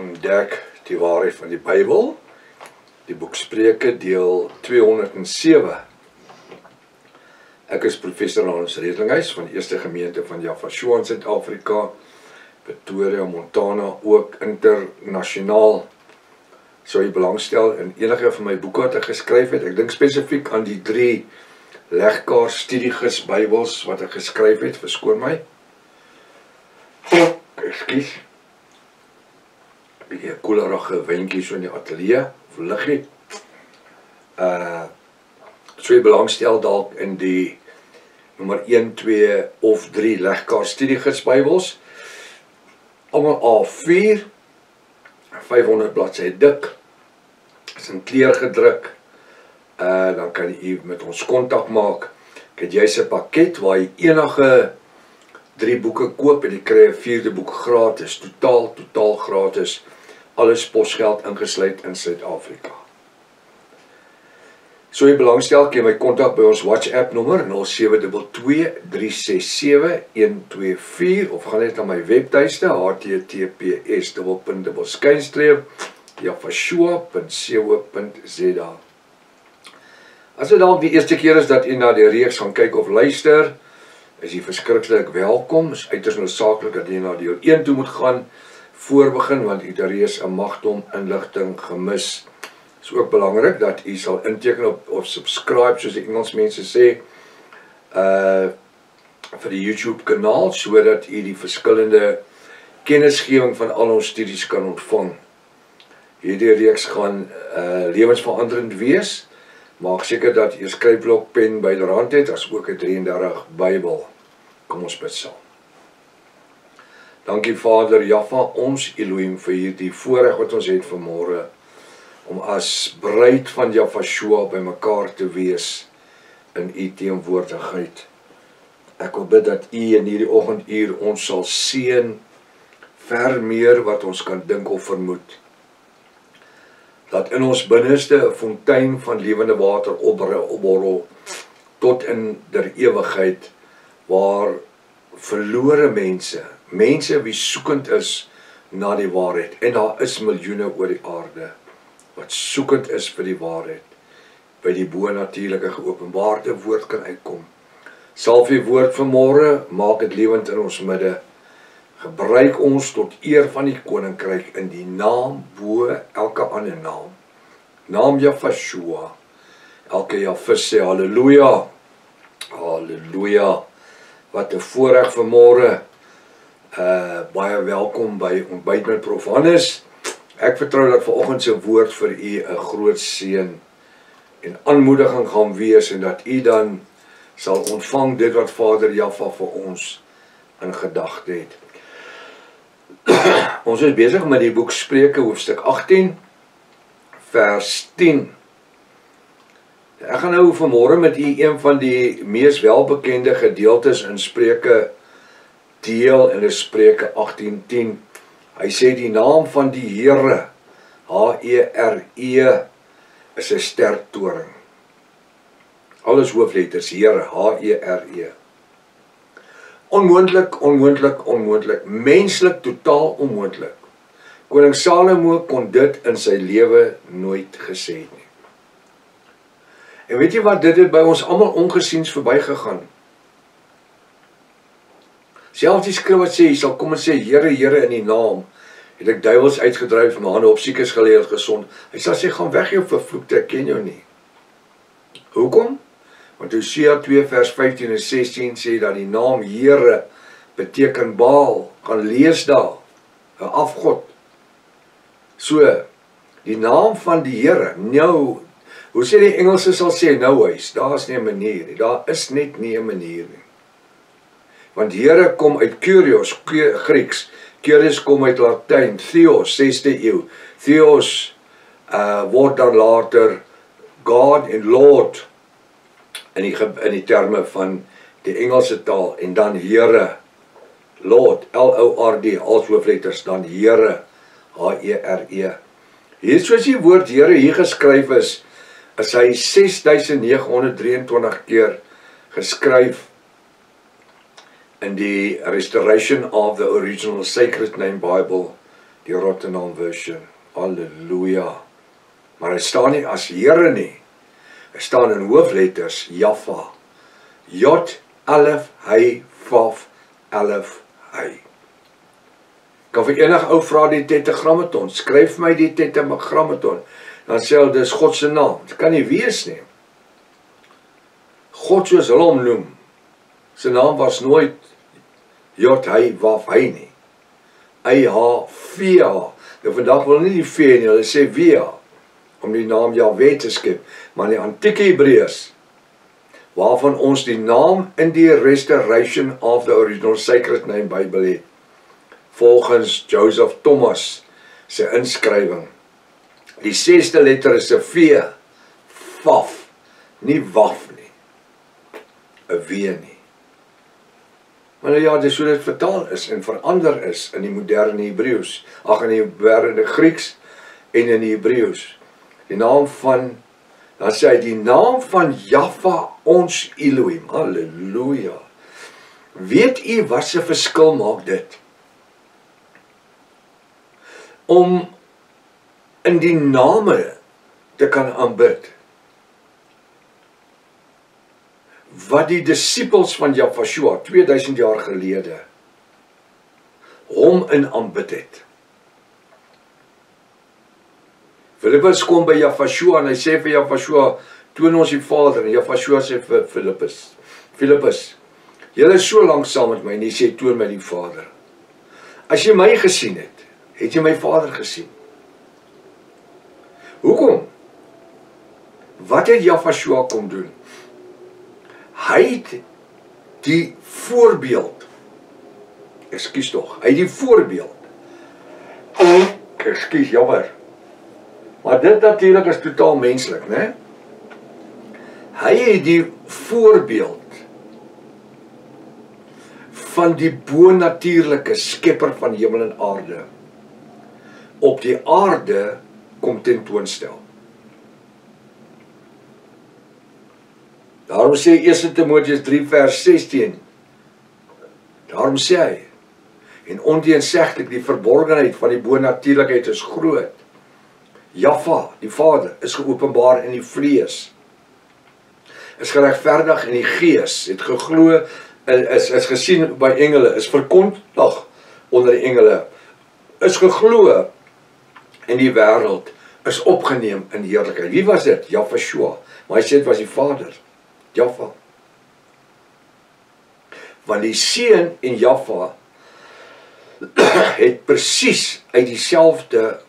ontdek die waarheid van die Bybel, die boek Spreuke deel 207. Ek is professor Hans Redlinghuis van die Eerste Gemeente van Jaffa in Suid-Afrika, Pretoria, Montana, ook internasionaal. Sou jy belangstel in enige van my boeke wat ek geskryf het. Ek dink spesifiek aan die 3 legkaart studiegis Bybels wat ek geskryf het, verskoon my. Ekskuus. 'n bietjie koelerige windjie so in die ateljee, of liggie. Sou jy belangstel dalk in die nommer 1, 2 of 3 legkaart studiegis Bybels. Almal A4, 500 bladsye dik, is in kleur gedruk. Dan kan jy met ons kontak maak. Ek het juist 'n pakket waar jy enige 3 boeke koop en jy kry 'n 4de boek gratis, totaal gratis, alles posgeld ingesluit in Suid-Afrika. So jy belangstel, kan jy my kontak by ons WhatsApp nommer 0722-367-124 of gaan net na my webtuiste https://jaffa.co.za. As dit dalk die eerste keer is dat u na die reeks gaan kyk of luister, is u verskriklik welkom. Is uiters noodsaaklik dat u na deel 1 toe moet gaan voor begin, want u het reeds 'n magdom inligting gemis. Het is ook belangrik dat u sal inteken op of subscribe, soos die Engels mense sê, vir die YouTube kanaal, sodat u die verskillende kennisgewing van al ons studies kan ontvang. Hierdie reeks gaan lewensveranderend wees. Maak seker dat jy 'n skryfblok pen byderhand het, as ook 'n 33 Bybel. Kom ons bid saam. Dankie Vader Jaffa, ons Elohim, vir hierdie voorreg wat ons het vanmôre, om as bruid van Jaffa by mekaar te wees in u teenwoordigheid. Ek wil bid dat u in hierdie oggenduur ons sal seën, ver meer wat ons kan dink of vermoed. Dat in ons binneste 'n fontein van lewende water opborrel tot in der ewigheid, waar verlore mense wie soekend is na die waarheid, en daar is miljoene oor die aarde, wat soekend is vir die waarheid, by die bo-natuurlike geopenbaarde woord kan uitkom. Salf die woord vanmôre, maak dit lewend in ons midde. Gebruik ons tot eer van die koninkryk in die naam bo elke ander naam. Naam Jaffa. Elke Jaffis sê halleluja. Halleluja. Wat 'n voorreg vanmôre. Baie welkom by ontbyt met Prof Hannes. Ek vertrou dat vanoggend se woord vir u 'n groot seën en aanmoediging gaan wees, en dat u dan sal ontvang dit wat Vader Jaffa vir ons in gedagte het. Ons is besig met die boek Spreuke, hoofstuk 18, vers 10. Ek gaan nou vanmôre met u een van die mees welbekende gedeeltes in Spreuke deel, en is Spreuke 18:10. Hy sê die naam van die Here, H-E-R-E, is 'n sterk toring. Alles hoofletters, Here, H-E-R-E. Onmoontlik, menslik totaal onmoontlik. Koning Salomo kon dit in sy lewe nooit gesê het nie. En weet jy wat, dit het by ons almal ongesiens verbygegaan. Selfs die skrif wat sê, jy sal kom en sê, Here, Here, in die naam, het ek duiwels uitgedryf, my hande op siekes gelê en gesond. Hy sal sê, gaan weg jou vervloekte, ek ken jou nie. Hoekom? Want Hosea 2 vers 15 en 16 sê dat die naam Here beteken Baal. Gaan lees daar, 'n afgod. So, die naam van die Here, nou, hoe sê die Engelse sal sê, nou huis, daar is nie 'n manier nie, daar is net nie 'n manier nie. Want Here kom uit Kyrios, Grieks, Kyrios kom uit Latyn, Theos, 6de eeu. Theos word dan later God en Lord, in die terme van die Engelse taal, en dan Here, Lord, L-O-R-D, als hoofletters, dan Here, H-E-R-E. Hier soos die woord Here hier geskryf is hy 6923 keer geskryf in die Restoration of the Original Sacred Name Bible die Rotterdam version. Halleluja. Maar hy staan nie as Here nie. Hy staan in hoofletters, Jaffa. J, Alef, Hy, Vaf, Alef, Hy. Kan vir enige ou vra die tetragrammaton, skryf my die tetragrammaton, dan sê hy, dis God se naam. Dit kan nie wees nie. God soos hulle hom noem, sy naam was nooit J, Hy, Waf, Hy nie. I, H, V, H. Nou vandag wil nie die V nie, hulle sê V, om die naam Jahwe te skep. Maar in die antieke Hebreërs, waarvan ons die naam in die Restoration of the Original Sacred Name Bible het, volgens Joseph Thomas sy inskrywing. Die 6de letter is 'n V, Vaf, nie Waf nie. 'n W nie. Maar nou ja, dis hoe dit vertaal is en verander is in die moderne Hebreëus, in die moderne Grieks en in die Hebreëus. Die naam van, dan sê hy, die naam van Jaffa ons Elohim, halleluja. Weet u wat se verskil maak dit? Om in die name te kan aanbid, wat die disippels van Jahweh 2000 jaar gelede hom in aanbid het. Filippus kom by Jahweh en hy sê vir Jahweh, toon ons die Vader, en Jahweh sê vir Filippus, julle is so lank saam met my, en hy sê, toon my die Vader. As jy my gesien het, het jy my Vader gesien. Hoekom? Wat het Jahweh kom doen? Hy het die voorbeeld, ekskuus tog, hy het die voorbeeld, ekskuus, jammer, maar dit natuurlijk is totaal menslik, né? Hy het die voorbeeld van die bonatuurlike skepper van hemel en aarde op die aarde kom tentoonstel. Daarom sê 1 Timoteus 3 vers 16, daarom sê hy, en onteenseglik die verborgenheid van die bonatuurlikheid is groot. Jaffa, die Vader, is geopenbaar in die vlees, is geregverdig in die gees, het geglo, is gesien by engele, is verkondig onder die engele, is geglo in die wêreld, is opgeneem in heerlikheid. Wie was dit? Jahweh, maar hy sê dit was die Vader, Jaffa. Want die Seun en Jaffa het presies uit dieselfde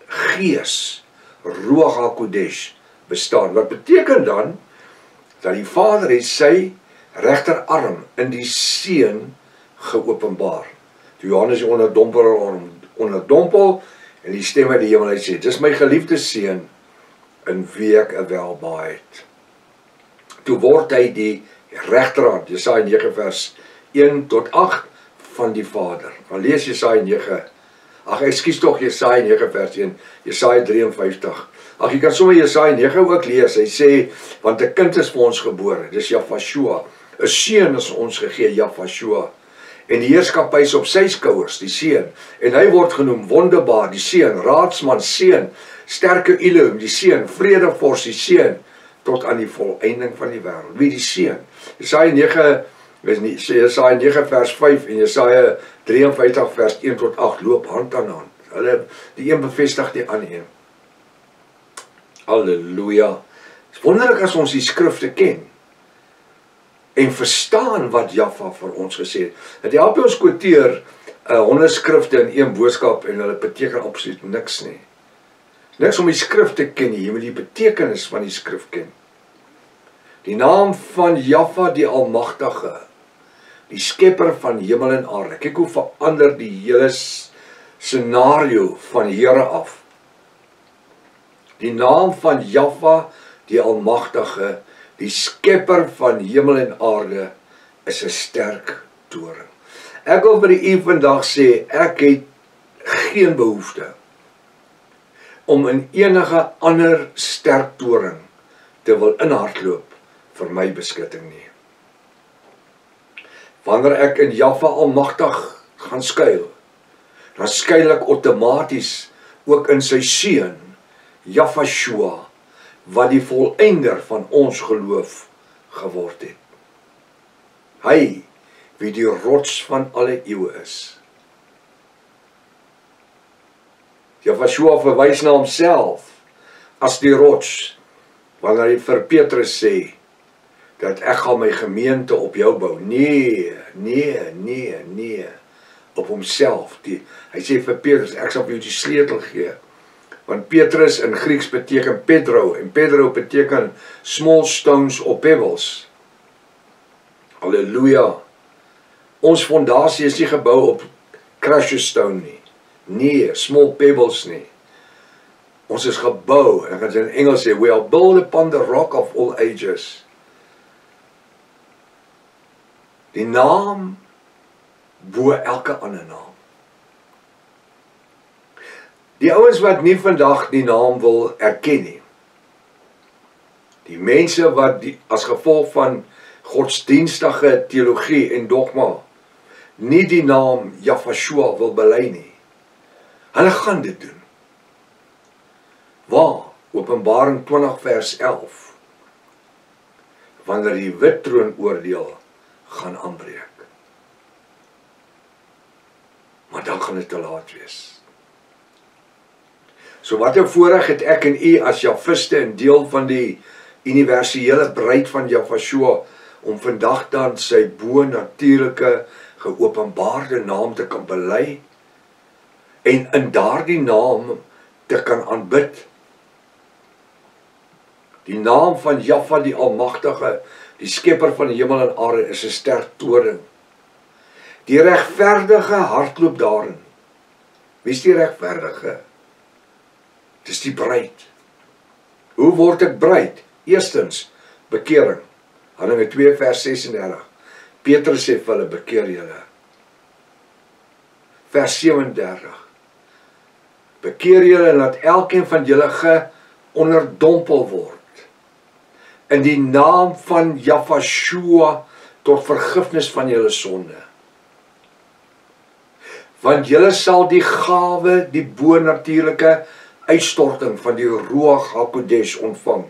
gees, Ruach HaKodesh, bestaan. Wat beteken dan, dat die Vader het sy regterarm in die Seun geopenbaar. Toe Johannes onderdompel, en die stem uit die hemel uit sê, dis my geliefde Seun, in wie ek welbehae het. Toe word hy die regterhand, Jesaja 9 vers 1 tot 8 van die Vader. Dan lees Jesaja 9, ekskuus tog Jesaja 9 vers 1, Jesaja 53. Jy kan sommer Jesaja 9 ook lees, hy sê, want 'n kind is vir ons gebore, dis Jahweh, 'n seun is ons gegee, Jahweh, en die heerskappy is op sy skouers, die seun, en hy word genoem wonderbaar, die seun, raadsman, seun, sterke Elohim, die seun, vredevors, die seun, tot aan die volëinding van die wêreld. Wie die seun? Jesaja 9 vers 5 en Jesaja 53 vers 1 tot 8 loop hand aan hand. Hulle, die een bevestig die ander een. Halleluja. Het is wonderlik as ons die skrifte ken en verstaan wat Jaffa vir ons gesê het. Het help ons quoteer 100 skrifte in een boodskap en hulle beteken absoluut niks nie. Niks om die skrif te ken nie, jy moet die betekenis van die skrif ken. Die naam van Jaffa die Almagtige, die skepper van hemel en aarde. Kyk hoe verander die hele scenario van Here af. Die naam van Jaffa die Almagtige, die skepper van hemel en aarde, is 'n sterk toring. Ek wil vir u vandag sê, ek het geen behoefte om in enige ander sterk toring te wil inhardloop vir my beskutting nie. Wanneer ek in Jaffa Almagtig gaan skuil, dan skielik outomaties ook in sy seun, Jafashua, wat die volëinder van ons geloof geword het. Hy, wie die rots van alle eeue is. Jafashua verwys na homself as die rots, wanneer hy vir Petrus sê, dat ek gaan my gemeente op jou bou. Nee, op homself. Hy sê vir Petrus, ek sal vir jou die sleutel gee. Want Petrus in Grieks beteken Pedro, en Pedro beteken small stones or pebbles. Halleluja. Ons fondasie is nie gebou op crushing stone nie. Nee, small pebbles nie. Ons is gebou, en ek gaan in Engels sê, we are built upon the rock of all ages. Die naam bo elke ander naam. Die ouens wat nie vandag die naam wil erken nie. Die mense wat as gevolg van godsdienstige teologie en dogma nie die naam Jafashua wil bely nie. Hulle gaan dit doen. Waar? Openbaring 20 vers 11. Wanneer die wit troon oordeel gaan aanbreek. Maar dan gaan dit te laat wees. So wat 'n voorreg het ek en u as Jafiste en deel van die universele bruid van Jafashua om vandag dan sy bo-natuurlike geopenbaarde naam te kan bely en in daardie naam te kan aanbid. Die naam van Jaffa die Almagtige, die skepper van die hemel en aarde, is 'n sterk toring. Die regverdige hardloop daarin. Wie is die regverdige? Dis die bruid. Hoe word ek bruid? Eerstens, bekering. Handelinge 2 vers 36. Petrus sê vir hulle, bekeer julle. Vers 37. Bekeer julle en laat elkeen van julle geonderdompel word in die naam van Jafashua tot vergifnis van julle sonde. Want julle sal die gawe, die bo-natuurlike uitstorting van die Ruach HaKodesh ontvang.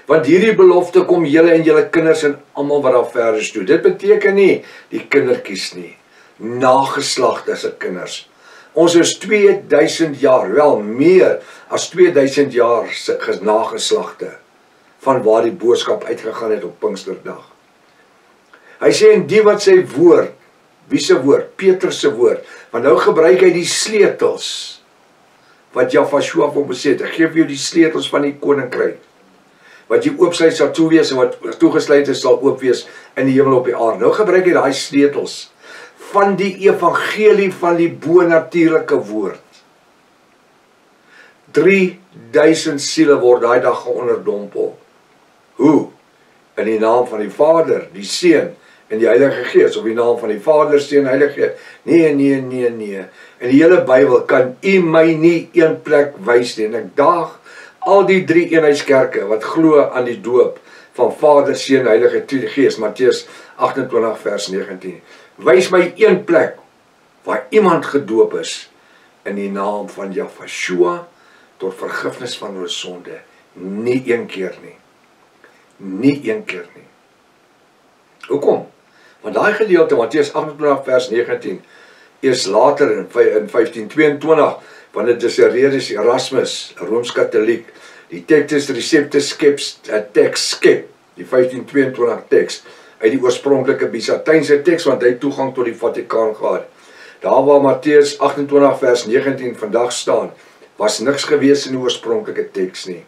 Want hierdie belofte kom julle en julle kinders en almal wat daar ver is toe. Dit beteken nie die kindertjies nie, nageslagte se kinders. Ons is 2000 jaar, wel meer as 2000 jaar nageslagte van waar die boodskap uitgegaan het op Pinksterdag. Hy sê en die wat sy woord, wie se woord? Petrus se woord, want nou gebruik hy die sleutels wat Jafashua vir hom gesê het, ek gee vir jou die sleutels van die koninkryk. Wat jy oopsluit sal toe wees en wat toegesluit is sal oop wees in die hemel op die aarde. Nou gebruik hy daai sleutels van die evangelie van die bo-natuurlike woord. 3000 siele word daai dag geonderdompel. Hoe? In die naam van die Vader, die Seun en die Heilige Gees, of die naam van die Vader, Seun en Heilige Gees. Nee. In die hele Bybel kan u my nie een plek wys nie. En ek daag al die 3 eenheidskerke wat glo aan die doop van Vader, Seun en Heilige Gees, Matteus 28 vers 19. Wys my een plek waar iemand gedoop is in die naam van Jafashua tot vergifnis van hulle sonde. Nie een keer nie. Nie een keer nie. Hoekom? Want daai gedeelte, Matteus 28 vers 19, eers later in 1522, wanneer Desiderius Erasmus, 'n Rooms-Katoliek, die Textus Receptus teks skep, die 1522 teks, uit die oorspronklike Byzantynse teks, want hy het toegang tot die Vatikaan gehad. Daar waar Matteus 28 vers 19 vandag staan, was niks gewees in die oorspronklike teks nie.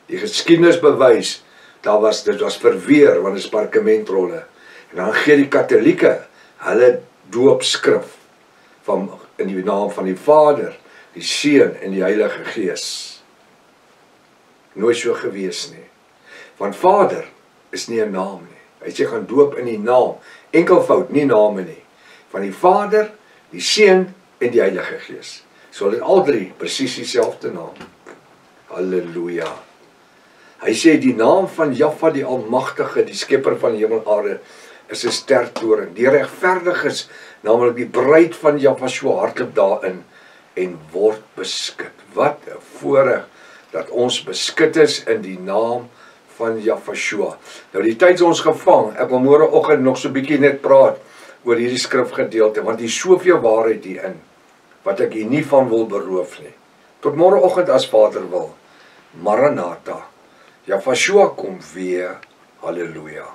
Die geskiedenis bewys, dit was verweer, want dit is parkementrolle. En dan gee die Katolieke hulle doopskrif in die naam van die Vader, die Seun en die Heilige Gees. Nooit so gewees nie. Want Vader is nie 'n naam nie. Hy sê gaan doop in die naam, enkelvoud, nie name nie, van die Vader, die Seun en die Heilige Gees. So dit al 3 presies dieselfde naam. Halleluja. Hy sê die naam van Jaffa die Almagtige, die skepper van die hemel en aarde, is 'n sterk toring. Die regverdiges naamlik die bruid van Jafashua, hardloop daarin en word beskik. Wat 'n voorreg dat ons beskik is in die naam van Jafashua. Nou die tyd is ons gevang. Ek wil môreoggend nog so 'n bietjie net praat oor hierdie skrifgedeelte, want hier is soveel waarheid hierin wat ek hier nie van wil beroof nie. Tot môreoggend as Vader wil. Maranatha. Jafashua kom weer. Halleluja.